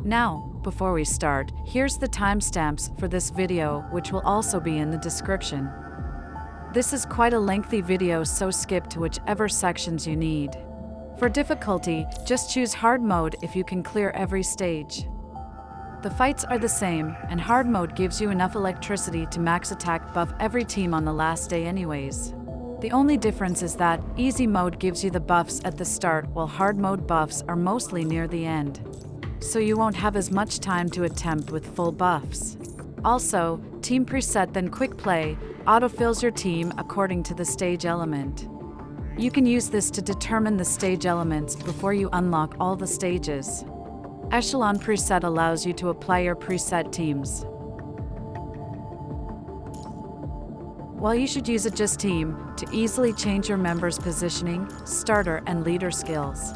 Now, before we start, here's the timestamps for this video, which will also be in the description. This is quite a lengthy video, so skip to whichever sections you need. For difficulty, just choose hard mode if you can clear every stage. The fights are the same, and hard mode gives you enough electricity to max attack buff every team on the last day anyways. The only difference is that easy mode gives you the buffs at the start, while hard mode buffs are mostly near the end. So you won't have as much time to attempt with full buffs. Also, team preset then quick play autofills your team according to the stage element. You can use this to determine the stage elements before you unlock all the stages. Echelon preset allows you to apply your preset teams. While you should use Adjust Team to easily change your members' positioning, starter, and leader skills.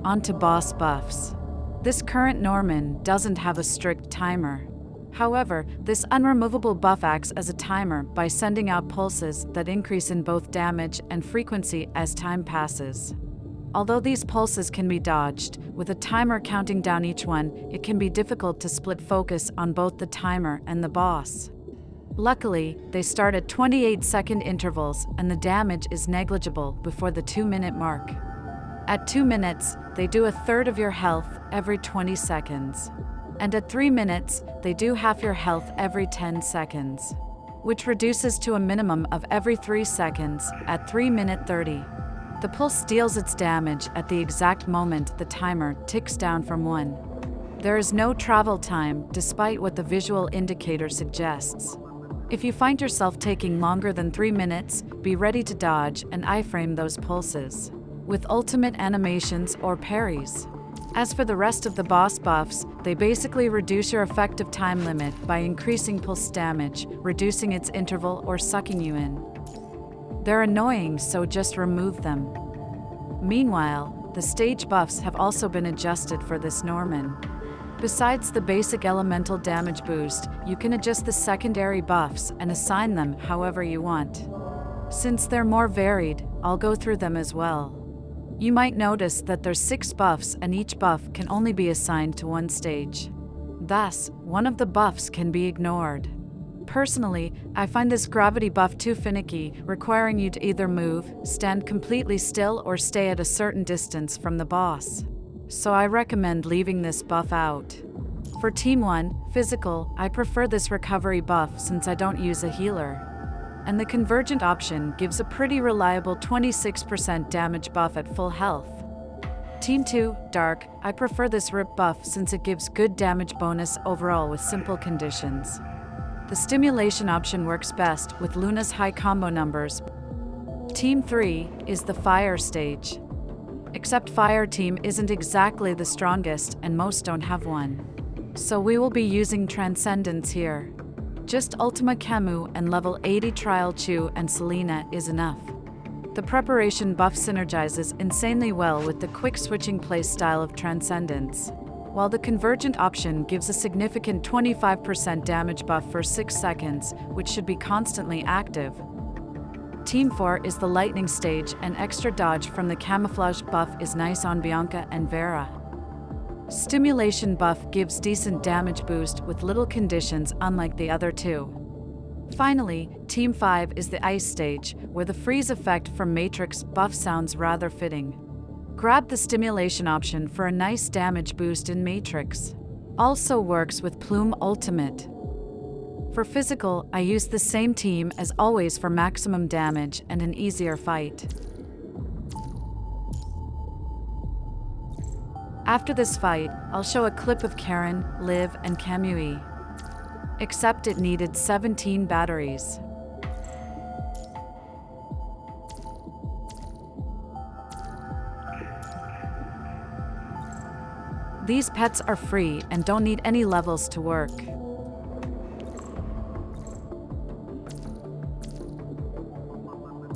On to boss buffs. This current Norman doesn't have a strict timer. However, this unremovable buff acts as a timer by sending out pulses that increase in both damage and frequency as time passes. Although these pulses can be dodged, with a timer counting down each one, it can be difficult to split focus on both the timer and the boss. Luckily, they start at 28-second intervals and the damage is negligible before the 2-minute mark. At 2 minutes, they do a third of your health every 20 seconds. And at 3 minutes, they do half your health every 10 seconds, which reduces to a minimum of every 3 seconds at 3 minute 30. The pulse deals its damage at the exact moment the timer ticks down from 1. There is no travel time, despite what the visual indicator suggests. If you find yourself taking longer than 3 minutes, be ready to dodge and iframe those pulses with ultimate animations or parries. As for the rest of the boss buffs, they basically reduce your effective time limit by increasing pulse damage, reducing its interval, or sucking you in. They're annoying, so just remove them. Meanwhile, the stage buffs have also been adjusted for this Norman. Besides the basic elemental damage boost, you can adjust the secondary buffs and assign them however you want. Since they're more varied, I'll go through them as well. You might notice that there's 6 buffs and each buff can only be assigned to one stage. Thus, one of the buffs can be ignored. Personally, I find this gravity buff too finicky, requiring you to either move, stand completely still, or stay at a certain distance from the boss. So I recommend leaving this buff out. For Team 1, Physical, I prefer this recovery buff since I don't use a healer. And the Convergent option gives a pretty reliable 26% damage buff at full health. Team 2, Dark, I prefer this Rip buff since it gives good damage bonus overall with simple conditions. The Stimulation option works best with Luna's high combo numbers. Team 3 is the Fire stage. Except Fire Team isn't exactly the strongest and most don't have one. So we will be using Transcendants here. Just Ultima Camus and level 80 Trial Chu and Selena is enough. The preparation buff synergizes insanely well with the quick switching playstyle of Transcendants, while the Convergent option gives a significant 25% damage buff for 6 seconds, which should be constantly active. Team 4 is the Lightning stage, and extra dodge from the Camouflage buff is nice on Bianca and Vera. Stimulation buff gives decent damage boost with little conditions, unlike the other two. Finally, Team 5 is the Ice stage, where the freeze effect from Matrix buff sounds rather fitting. Grab the Stimulation option for a nice damage boost in Matrix. Also works with Plume Ultimate. For Physical, I use the same team as always for maximum damage and an easier fight. After this fight, I'll show a clip of Karen, Liv, and Kamui. Except it needed 17 batteries. These pets are free and don't need any levels to work.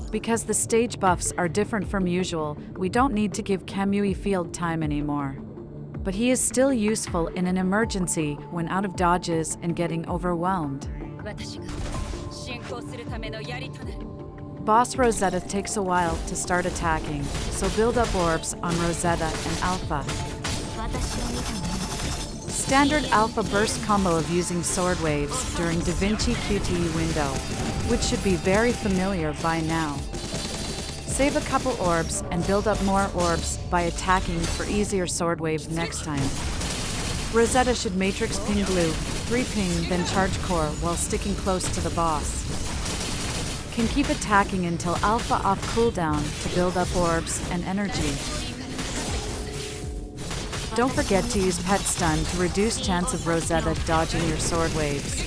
Because the stage buffs are different from usual, we don't need to give Kamui field time anymore. But he is still useful in an emergency when out of dodges and getting overwhelmed. Boss Rosetta takes a while to start attacking, so build up orbs on Rosetta and Alpha. Standard Alpha burst combo of using sword waves during Da Vinci QTE window, which should be very familiar by now. Save a couple orbs and build up more orbs by attacking for easier sword waves next time. Rosetta should Matrix ping blue, 3 ping, then charge core while sticking close to the boss. Can keep attacking until Alpha off cooldown to build up orbs and energy. Don't forget to use Pet Stun to reduce chance of Rosetta dodging your sword waves.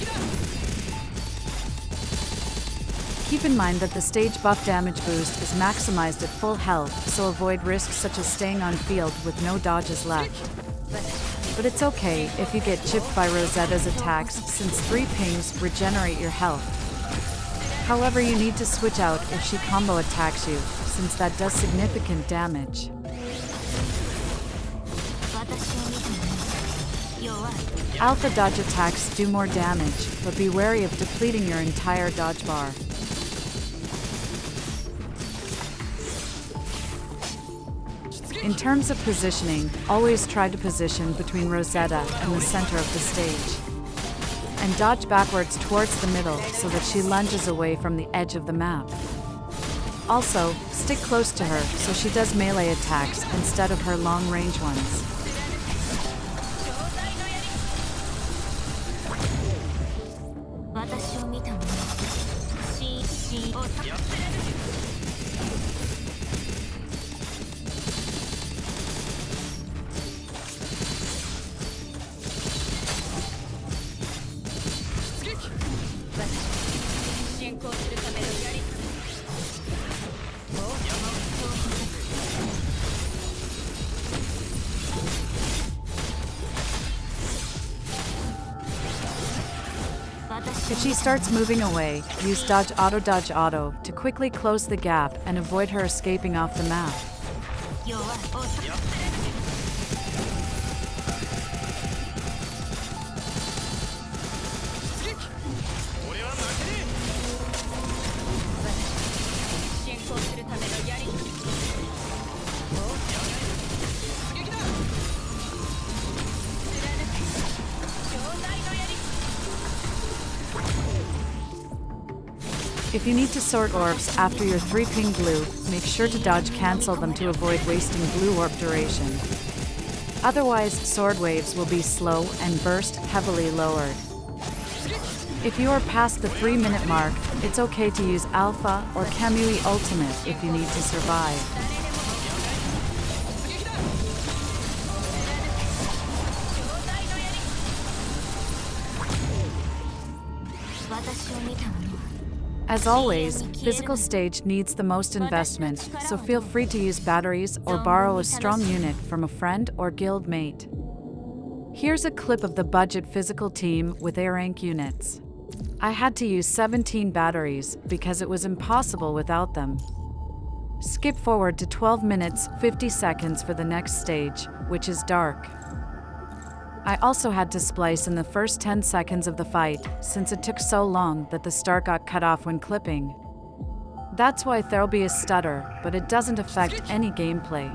Keep in mind that the stage buff damage boost is maximized at full health, so avoid risks such as staying on field with no dodges left. But it's okay if you get chipped by Rosetta's attacks, since 3 pings regenerate your health. However, you need to switch out if she combo attacks you, since that does significant damage. Alpha dodge attacks do more damage, but be wary of depleting your entire dodge bar. In terms of positioning, always try to position between Rosetta and the center of the stage. And dodge backwards towards the middle so that she lunges away from the edge of the map. Also, stick close to her so she does melee attacks instead of her long-range ones. If she starts moving away, use dodge auto to quickly close the gap and avoid her escaping off the map. If you need to sort orbs after your 3 ping blue, make sure to dodge cancel them to avoid wasting blue orb duration. Otherwise, sword waves will be slow and burst heavily lowered. If you are past the 3-minute mark, it's okay to use Alpha or Kamui Ultimate if you need to survive. As always, physical stage needs the most investment, so feel free to use batteries or borrow a strong unit from a friend or guild mate. Here's a clip of the budget physical team with A rank units. I had to use 17 batteries because it was impossible without them. Skip forward to 12 minutes 50 seconds for the next stage, which is dark. I also had to splice in the first 10 seconds of the fight, since it took so long that the start got cut off when clipping. That's why there'll be a stutter, but it doesn't affect any gameplay.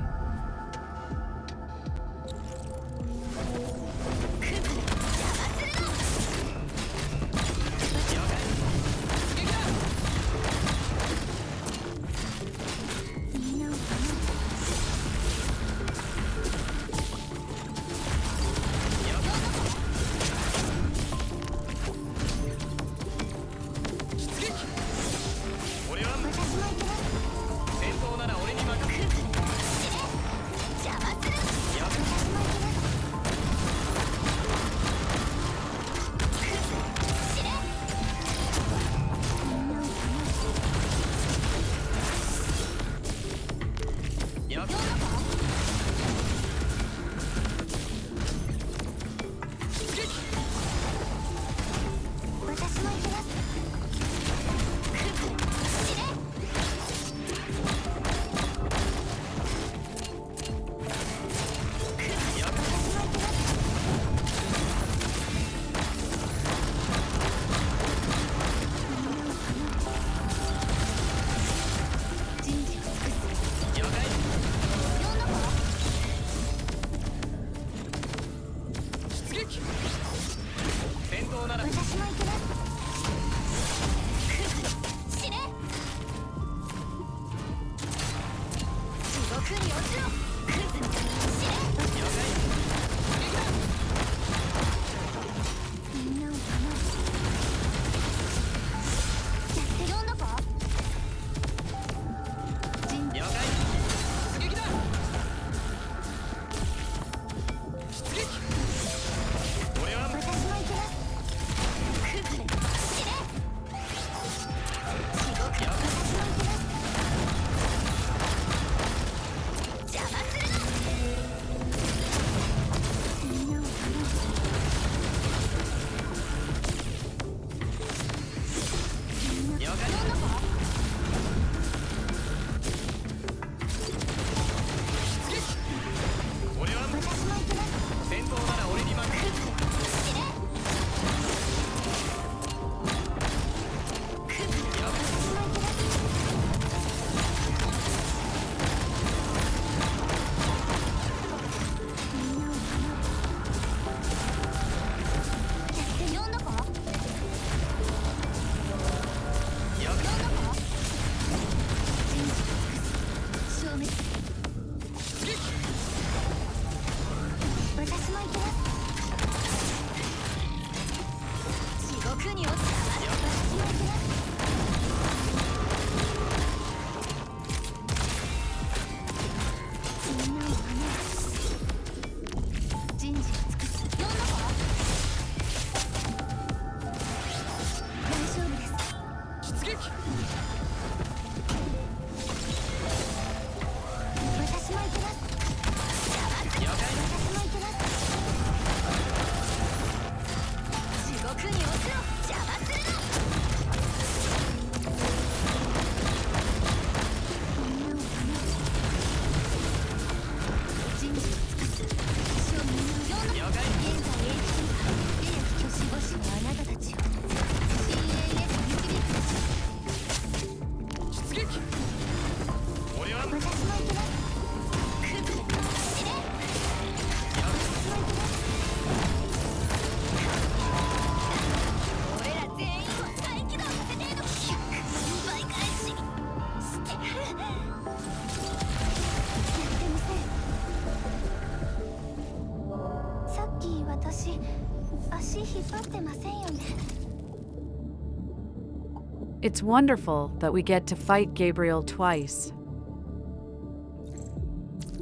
It's wonderful that we get to fight Gabriel twice.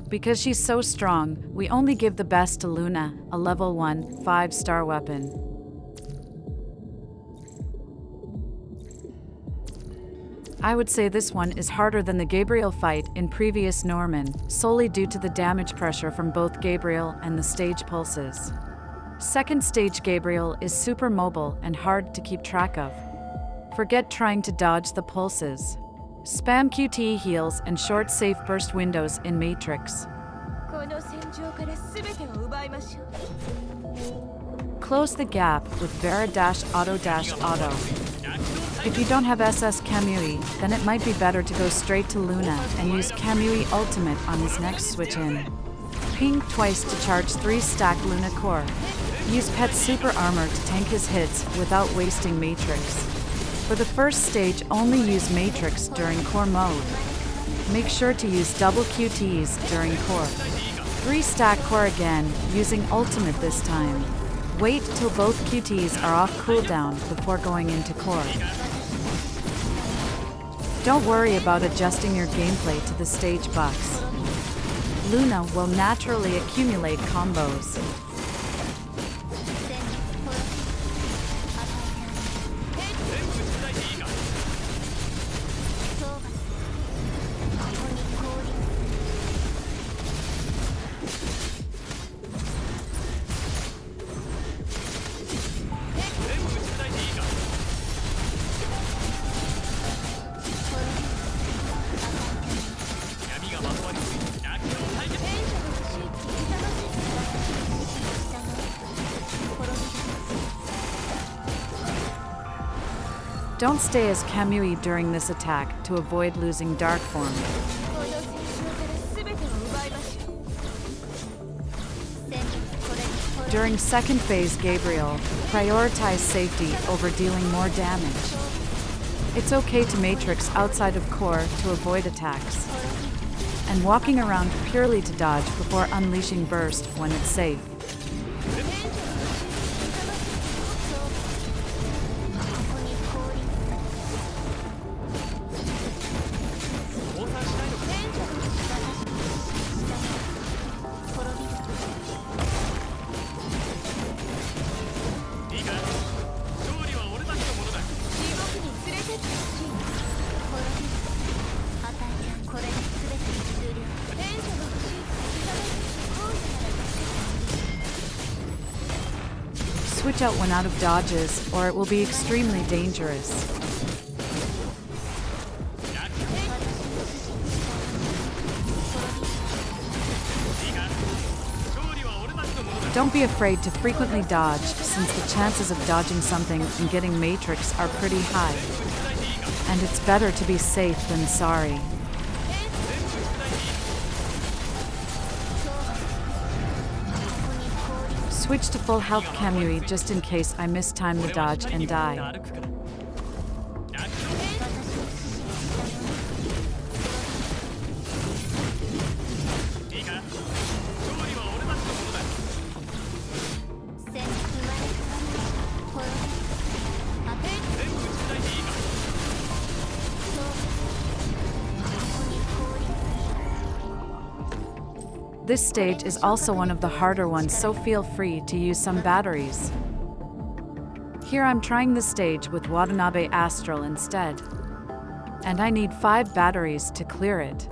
Because she's so strong, we only give the best to Luna, a level 1, 5-star weapon. I would say this one is harder than the Gabriel fight in previous Norman, solely due to the damage pressure from both Gabriel and the stage pulses. Second stage Gabriel is super mobile and hard to keep track of. Forget trying to dodge the pulses. Spam QTE heals and short safe burst windows in Matrix. Close the gap with Vera -auto. If you don't have SS Kamui, then it might be better to go straight to Luna and use Kamui Ultimate on his next switch in. Ping twice to charge 3-stack Luna Core. Use Pet Super Armor to tank his hits without wasting Matrix. For the first stage, only use Matrix during core mode. Make sure to use double QTs during core. 3-stack core again, using ultimate this time. Wait till both QTs are off cooldown before going into core. Don't worry about adjusting your gameplay to the stage buffs. Luna will naturally accumulate combos. Don't stay as Kamui during this attack to avoid losing Dark Form. During second phase Gabriel, prioritize safety over dealing more damage. It's okay to Matrix outside of core to avoid attacks, and walking around purely to dodge before unleashing burst when it's safe. Switch out when out of dodges, or it will be extremely dangerous. Don't be afraid to frequently dodge, since the chances of dodging something and getting Matrix are pretty high. And it's better to be safe than sorry. Switch to full health Kamui just in case I mistime the dodge and die. This stage is also one of the harder ones, so feel free to use some batteries. Here I'm trying the stage with Watanabe Astral instead, and I need 5 batteries to clear it.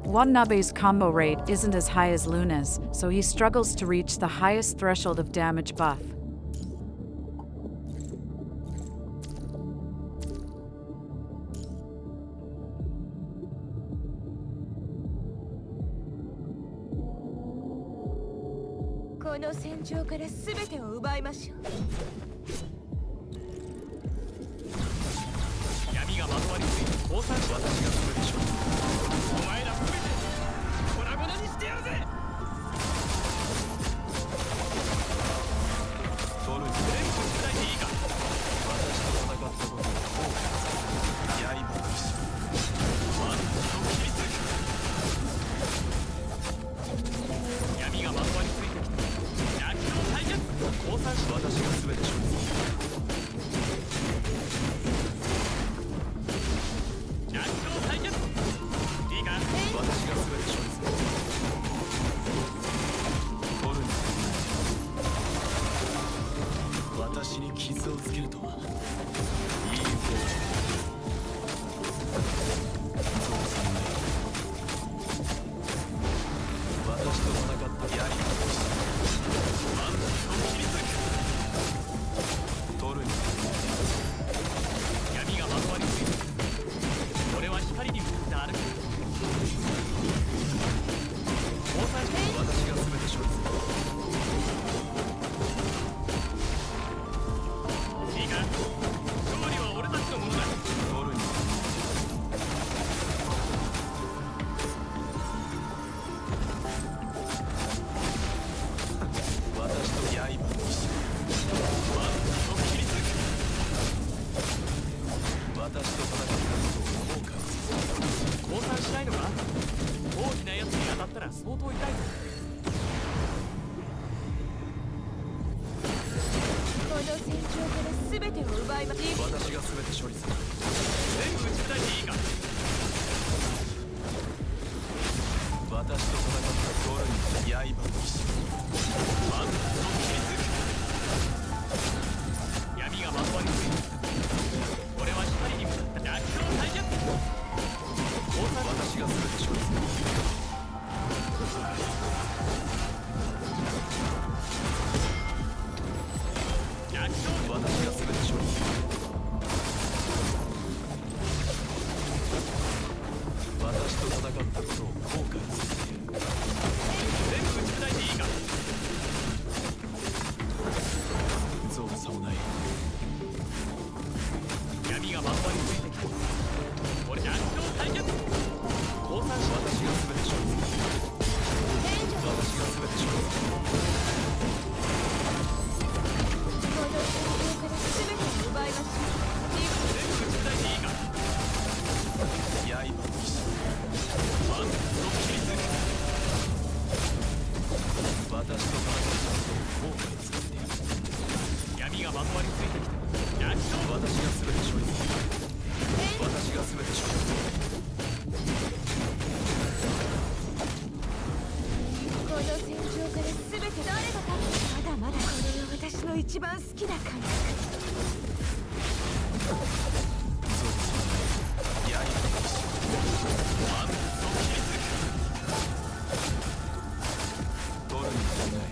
Watanabe's combo rate isn't as high as Luna's, so he struggles to reach the highest threshold of damage buff. 私が全て処理する。逆境対決。いいか。私が全て処理する。取るに私に傷をつけるとは。いいフォーチ。そうさない。私と戦ったやり方をした。ワンピを切り裂く。取るに闇がまとわりついて。俺は光に向かって歩く。交際して私が全て処理する。いいか、勝利は俺たちのものだ。取るに私と刃の意志。ワンピを切り裂く。私と戦ったことを後悔させる。降参しないのか。大きなやつに当たったら相当痛いぞ。この戦場から全てを奪います。私が全て処理する。全部打ち砕いていいか。私と戦ったドルに刃の意志。ワンピを切り裂く。闇がまとわりついて。俺は光に向かった逆境対決。私が全て処理する。逆境。私が全て処理する。私と戦ったことを後悔させて。全部打ち砕いていいか。造作もない。闇がまとわりついてきた。俺逆境対決。降参し。私が全て処理する。私が全て処理する。この戦場から全てを奪います。全部打ち砕いていいか。刃の意志。ワンピを切り裂く。私と戦ったことを後悔させてやる。闇がまとわりついてきた。逆境。私が全て処理する。私が全て処理する。この戦場から全て誰が勝つ。まだまだこれが私の一番好きな感覚。そう刃の意志。ワンピを切り裂く。取るに足りない。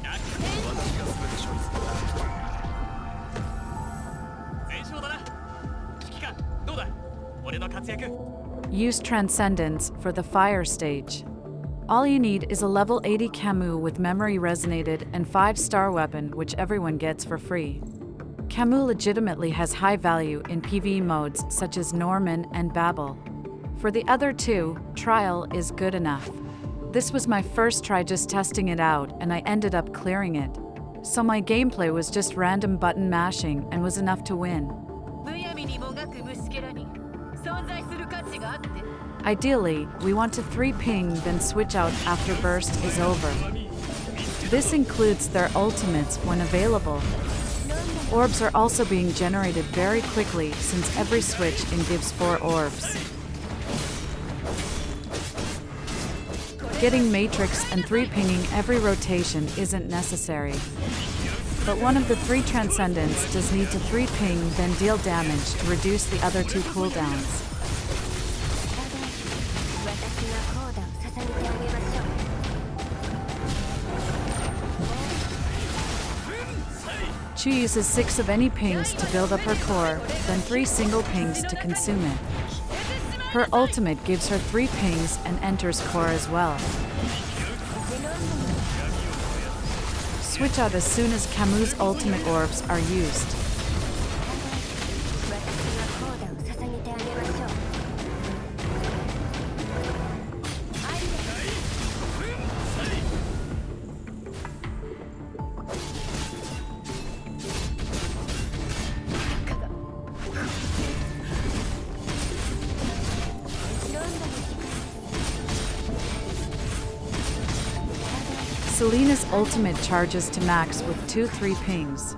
逆境。私が全て処理する。全勝だな。指揮官どうだ。俺の活躍。Use Transcendants for the fire stage. All you need is a level 80 Camus with memory resonated and 5-star weapon which everyone gets for free. Camus legitimately has high value in PvE modes such as Norman and Babel. For the other two, Trial is good enough. This was my first try just testing it out and I ended up clearing it. So my gameplay was just random button mashing and was enough to win. Ideally, we want to 3-ping then switch out after burst is over. This includes their ultimates when available. Orbs are also being generated very quickly since every switch in gives 4 orbs. Getting Matrix and 3-pinging every rotation isn't necessary. But one of the 3 Transcendants does need to 3-ping then deal damage to reduce the other 2 cooldowns. She uses 6 of any pings to build up her core, then 3 single pings to consume it. Her ultimate gives her 3 pings and enters core as well. Switch out as soon as Camus' ultimate orbs are used. Selena's ultimate charges to max with 2-3 pings.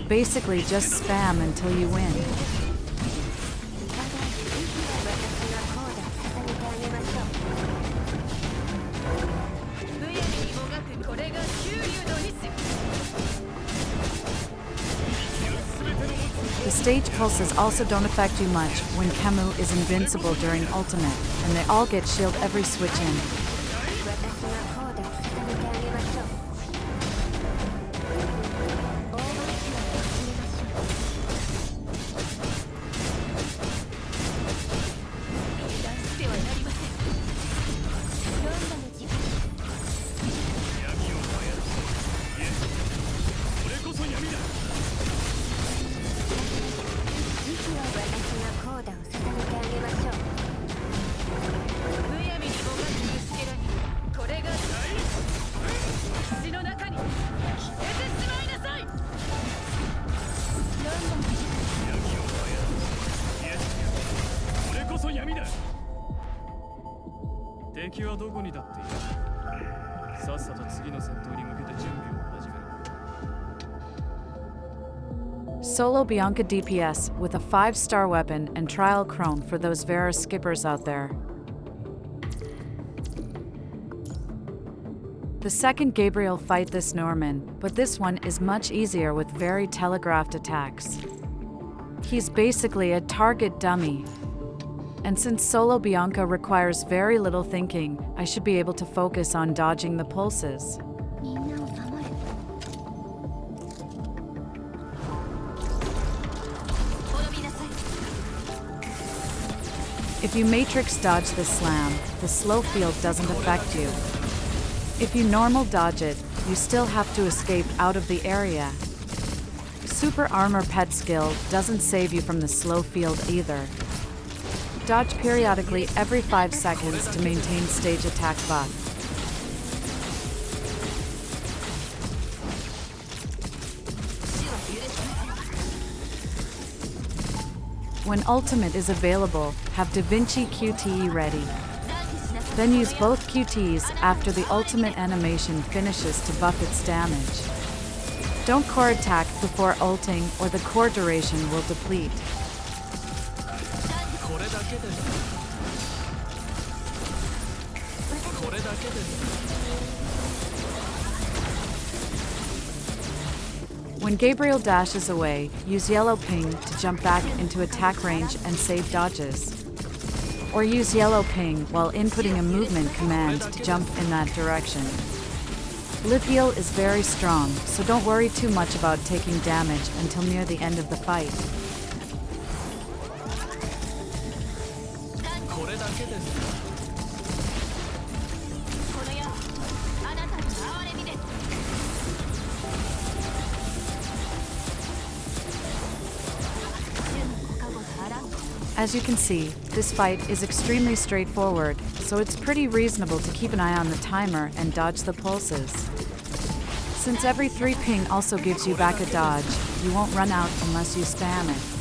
Basically, just spam until you win. The stage pulses also don't affect you much when Camus is invincible during ultimate, and they all get shield every switch in. Solo Bianca DPS with a 5-star weapon and trial chrome for those Vera skippers out there. The second Gabriel fight this Norman, but this one is much easier with very telegraphed attacks. He's basically a target dummy. And since Solo Bianca requires very little thinking, I should be able to focus on dodging the pulses. If you matrix dodge the slam, the slow field doesn't affect you. If you normal dodge it, you still have to escape out of the area. Super armor pet skill doesn't save you from the slow field either. Dodge periodically every 5 seconds to maintain stage attack buff. When ultimate is available, have Da Vinci QTE ready. Then use both QTs after the ultimate animation finishes to buff its damage. Don't core attack before ulting or the core duration will deplete. When Gabriel dashes away, use yellow ping to jump back into attack range and save dodges. Or use yellow ping while inputting a movement command to jump in that direction. Lithiel is very strong, so don't worry too much about taking damage until near the end of the fight. As you can see, this fight is extremely straightforward, so it's pretty reasonable to keep an eye on the timer and dodge the pulses. Since every 3 ping also gives you back a dodge, you won't run out unless you spam it.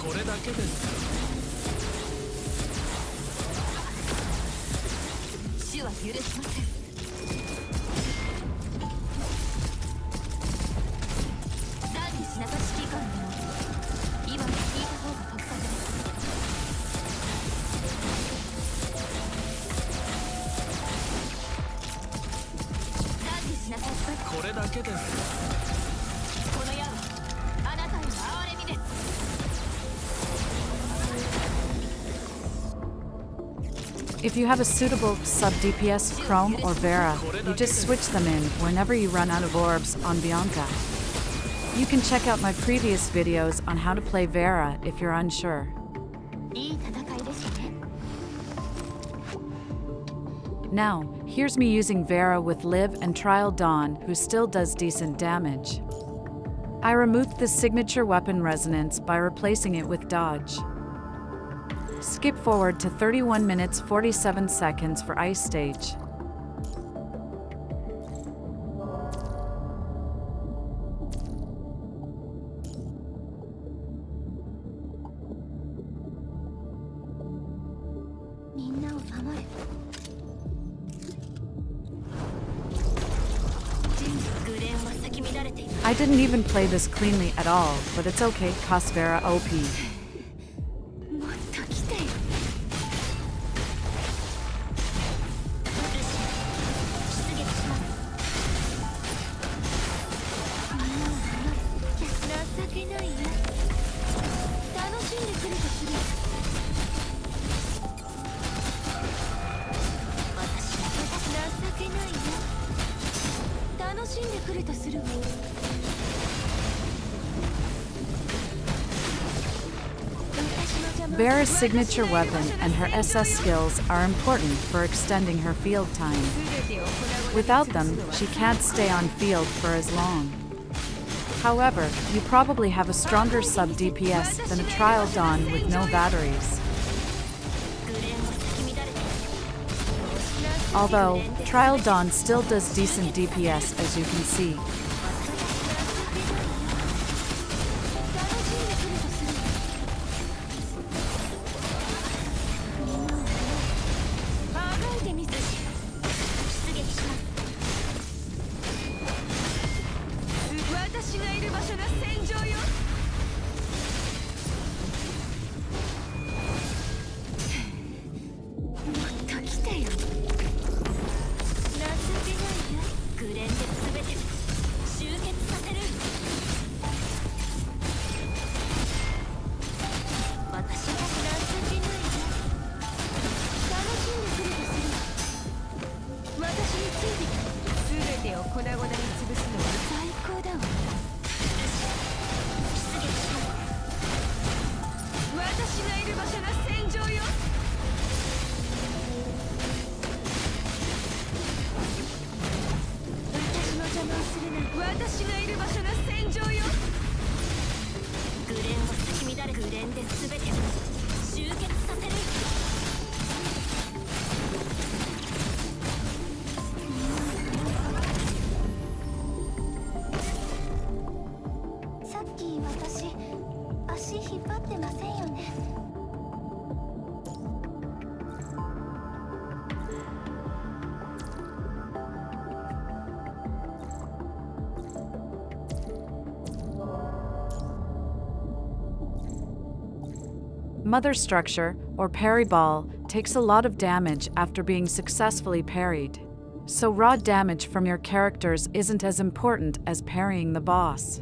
これだけです。主は許しません。ダービーしなさ指揮官でも今の聞いた方が得策です。ダービーしなさい。これだけです。この矢はあなたへの哀れみです。If you have a suitable sub-DPS Chrome or Vera, you just switch them in whenever you run out of orbs on Bianca. You can check out my previous videos on how to play Vera if you're unsure. いい戦いでしたね。 Now, here's me using Vera with Liv and Trial Dawn, who still does decent damage. I removed the signature weapon resonance by replacing it with dodge. Skip forward to 31 minutes 47 seconds for Ice Stage. I didn't even play this cleanly at all, but it's okay, cause Vera OP. もっと来てよ。出撃します。情けないよ。楽しんでくれとする。情けないよ。楽しんでくれとするわ。 Vera's signature weapon and her SS skills are important for extending her field time. Without them, she can't stay on field for as long. However, you probably have a stronger sub-DPS than a Trial Dawn with no batteries. Although, Trial Dawn still does decent DPS as you can see. Mother Structure, or Parry Ball, takes a lot of damage after being successfully parried. So raw damage from your characters isn't as important as parrying the boss.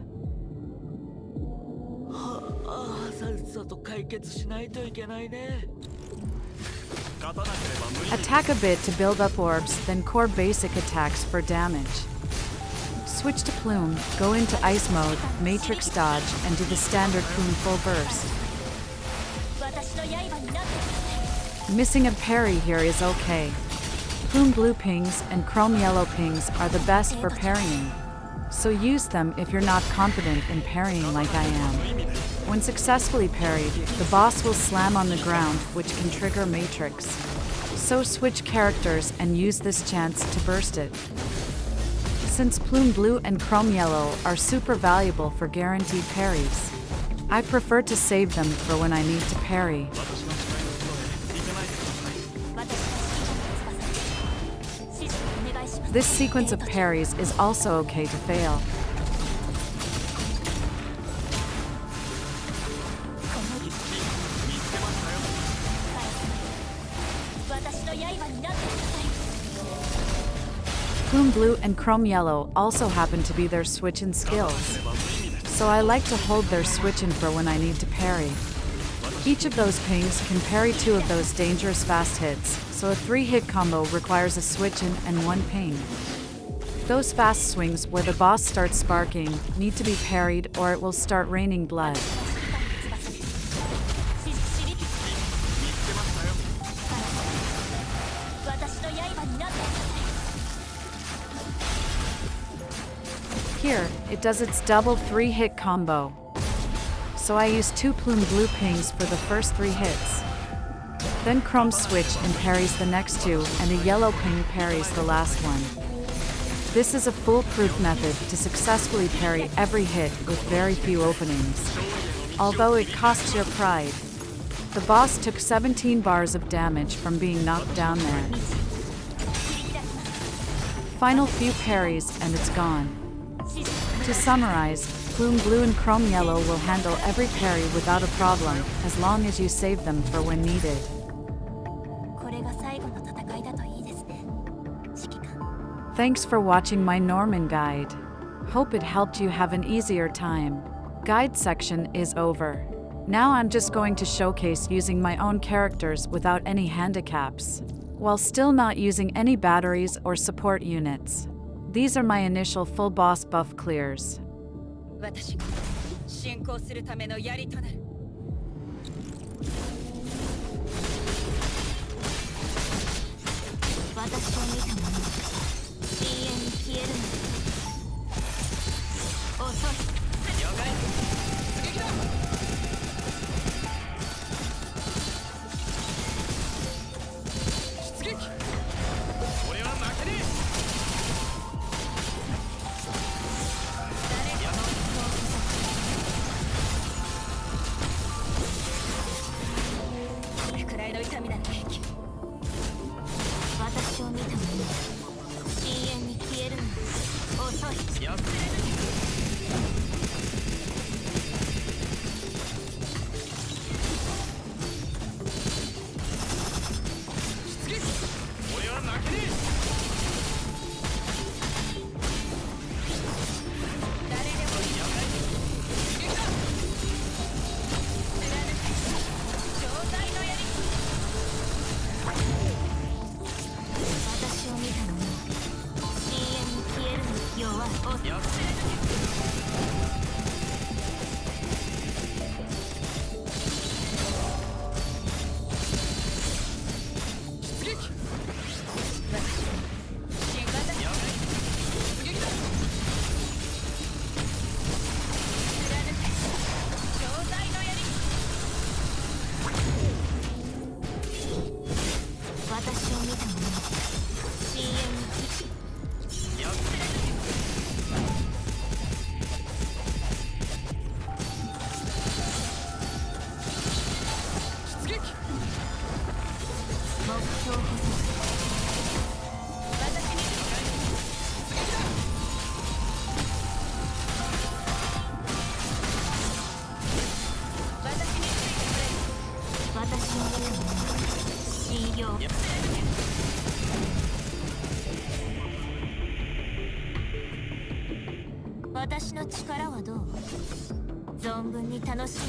Attack a bit to build up orbs, then core basic attacks for damage. Switch to Plume, go into Ice Mode, Matrix Dodge, and do the standard Plume full burst. Missing a parry here is okay. Plume Blue pings and Chrome Yellow pings are the best for parrying, so use them if you're not confident in parrying like I am. When successfully parried, the boss will slam on the ground, which can trigger Matrix. So switch characters and use this chance to burst it. Since Plume Blue and Chrome Yellow are super valuable for guaranteed parries. I prefer to save them for when I need to parry. 私の誓いの角で行かないでください。私が指示をお願いします。 This sequence of parries is also okay to fail. 見つけましたよ。私の刃になってください。 Plume Blue and Chrome Yellow also happen to be their switch-in skills, すれば無意味です。 so I like to hold their switch-in for when I need to parry. Each of those pings can parry 2 of those dangerous fast hits, so a 3-hit combo requires a switch-in and 1 ping. Those fast swings where the boss starts sparking need to be parried or it will start raining blood. 見つけましたよ。私の刃になってください。 Here, it does its double 3-hit combo. So I use 2 Plume Blue pings for the first 3 hits. Then Chrome switch and parries the next 2, and a yellow ping parries the last one. This is a foolproof method to successfully parry every hit with very few openings. Although it costs your pride. The boss took 17 bars of damage from being knocked down there. Final few parries and it's gone. To summarize, Plume Blue and Chrome Yellow will handle every parry without a problem as long as you save them for when needed. これが最後の戦いだといいですね。指揮官。 Thanks for watching my Norman guide. Hope it helped you have an easier time. Guide section is over. Now I'm just going to showcase using my own characters without any handicaps, while still not using any batteries or support units. These are my initial full boss buff clears. 私が進行するための槍となる。私を見た者は深淵に消えるのです。遅い。了解。出撃だ。出撃。俺は負けねえ。これくらいの痛みなら平気。私を見た者は深淵に消えるのです。遅い。やっ出撃。俺は負けねえ。誰でもいい。了解。出撃だ。貫け。正体の槍。私を見た者は深淵に消えるのです。弱い。遅い。やっ出撃。新型。了解。出撃だ。貫け。正体の槍。私を見た者は深淵にやっ出撃。目標こそ私に出撃だ。私についてくれ。私を見た者は信用。やっ私の力はどう？存分に楽しいね。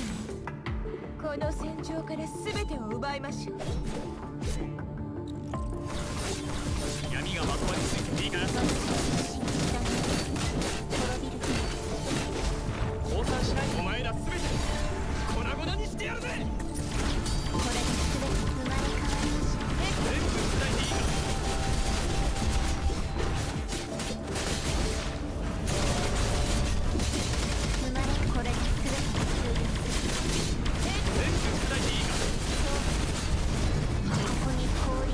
この戦場から全てを奪いましょう。闇がまとわりついていいからさ。滅びる。降参しない。お前ら全て粉々にしてやるぜ。これで全て生まれ変わりましょう。全部砕いていいか。これで全て全部砕いていいか。ここに氷。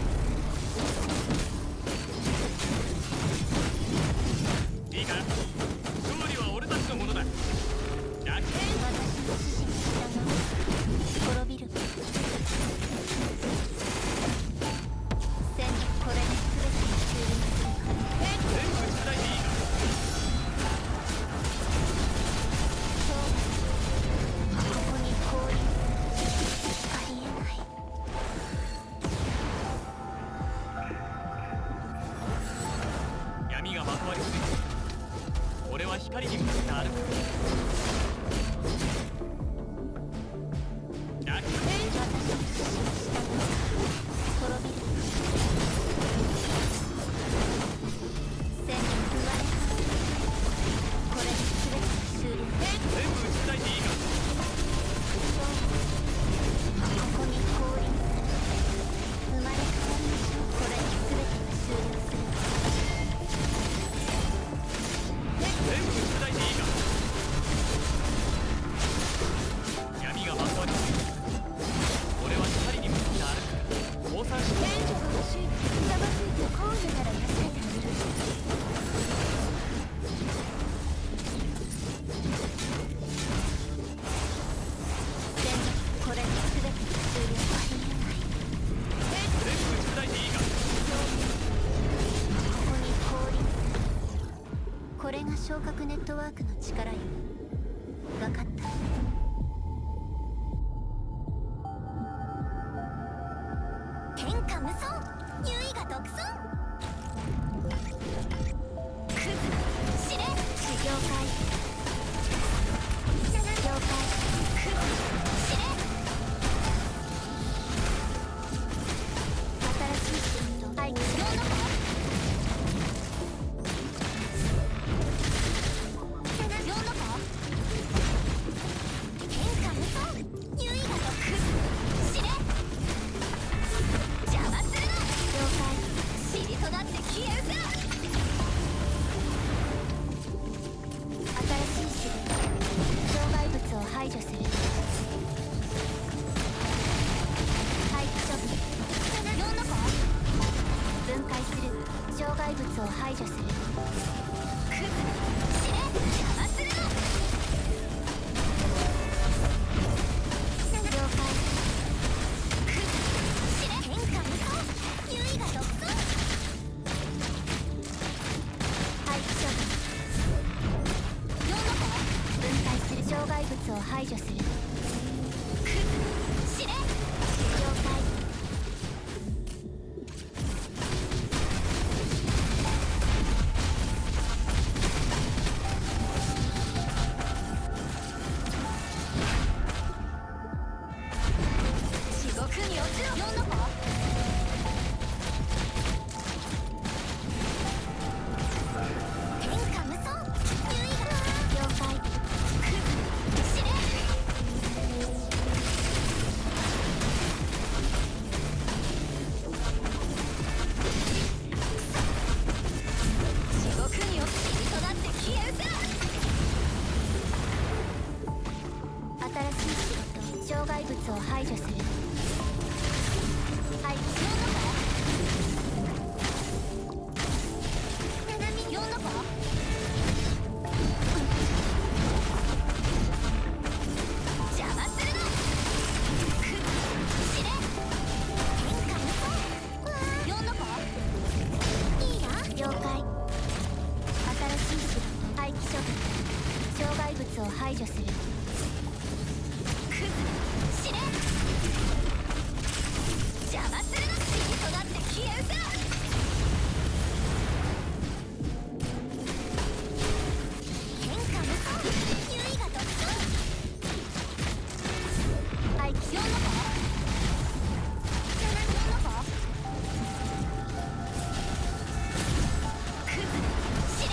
りに向かって歩く。ラッキー昇格ネットワークの力よ。分かった。天下無双、優位が独尊。クズ司令修行会。了解。クズ司令。新しい仕事廃棄しようのか。排除する。廃棄処分。4の子。分解する。障害物を排除する。クズ司令邪魔するの。了解。クズ司令天下無双、優位が独尊。廃棄処分。4の子。分解する。障害物を排除する。クズ司令了解。地獄に落ちろ。4の子。天下無双、優位が了解。クズ司令地獄に落ち塵となって消え失せろ。新しい仕事、障害物を排除する。廃棄しようのか。4の子。邪魔するの。クズ司令天下無双。4の子。いいな。了解。新しい仕事、廃棄処分。障害物を排除する。クズ司令邪魔するの。塵となって消え失せろ。天下無双、優位が独尊。廃棄4の子。4の子。クズ司令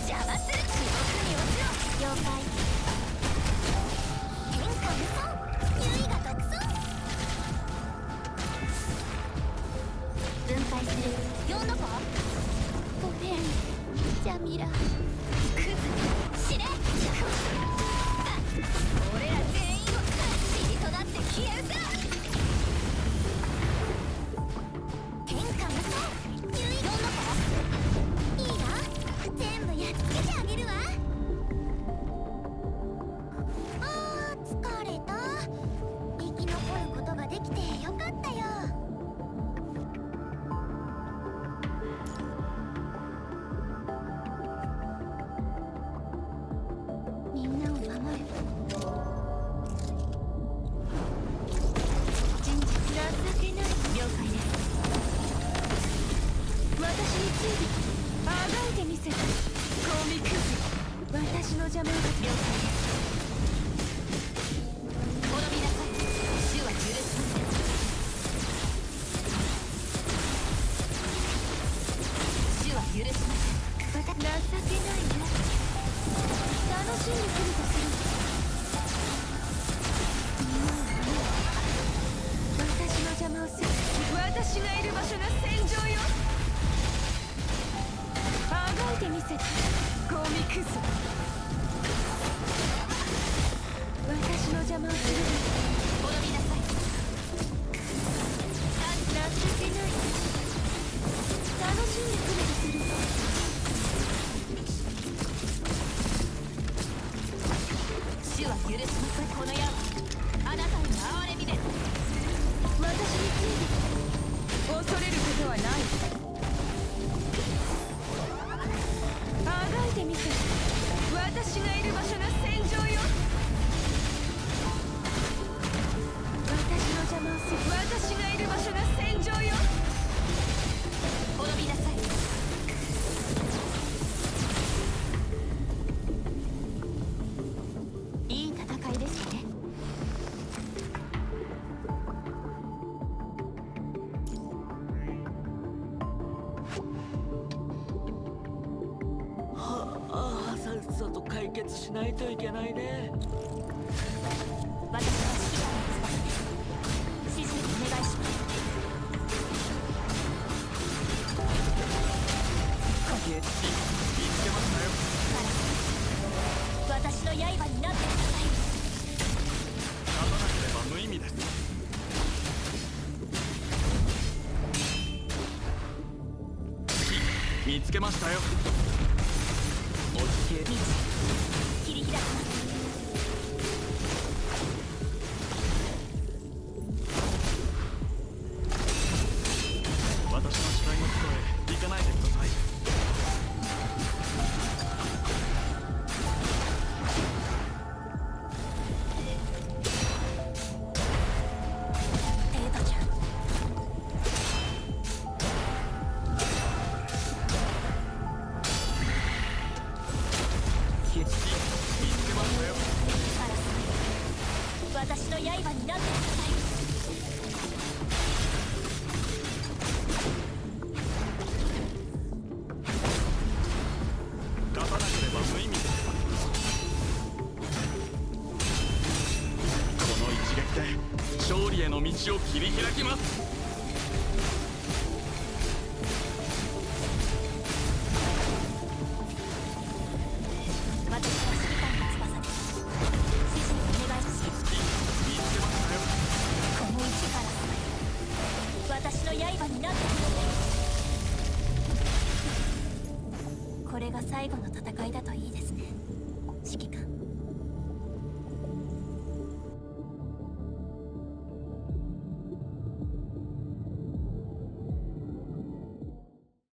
邪魔する。地獄に落ちろ。了解。天下無双、優位が独尊。分解する。4の子。オレンジャミラ。クズ司令俺ら全員を塵となって消え失せろ。天下無双、優位4の子。いいな、全部やっつけてあげるわ。邪魔を了解です滅びなさい主は許しません主は許しません情けないね楽しんでくるとする私の邪魔をする私がいる場所が戦場よあがいてみせてゴミクズ私の邪魔をする滅びなさい情けない楽しんでくるとする主は許しますこの矢はあなたに哀れみです私について恐れることはないあがいてみせ私がいる場所が戦場よ私の邪魔をする私がいる場所が戦場よ滅びなさいいい戦いでしたねさっさと解決しないといけないね。私は指揮官の翼です指示お願いします見つけましたよ私の刃になってください勝たなければ無意味です見つけましたよおじけ道切り開きます私の視界のところへ行かないでくださいデータちゃん見つけましたよ私の刃になってください勝たなければ無意味ですこの一撃で勝利への道を切り開きます私は指揮官の翼です指示お願いします見つけましたよこの位置から私の刃になってくださいこれが最後の戦いだといいですね指揮官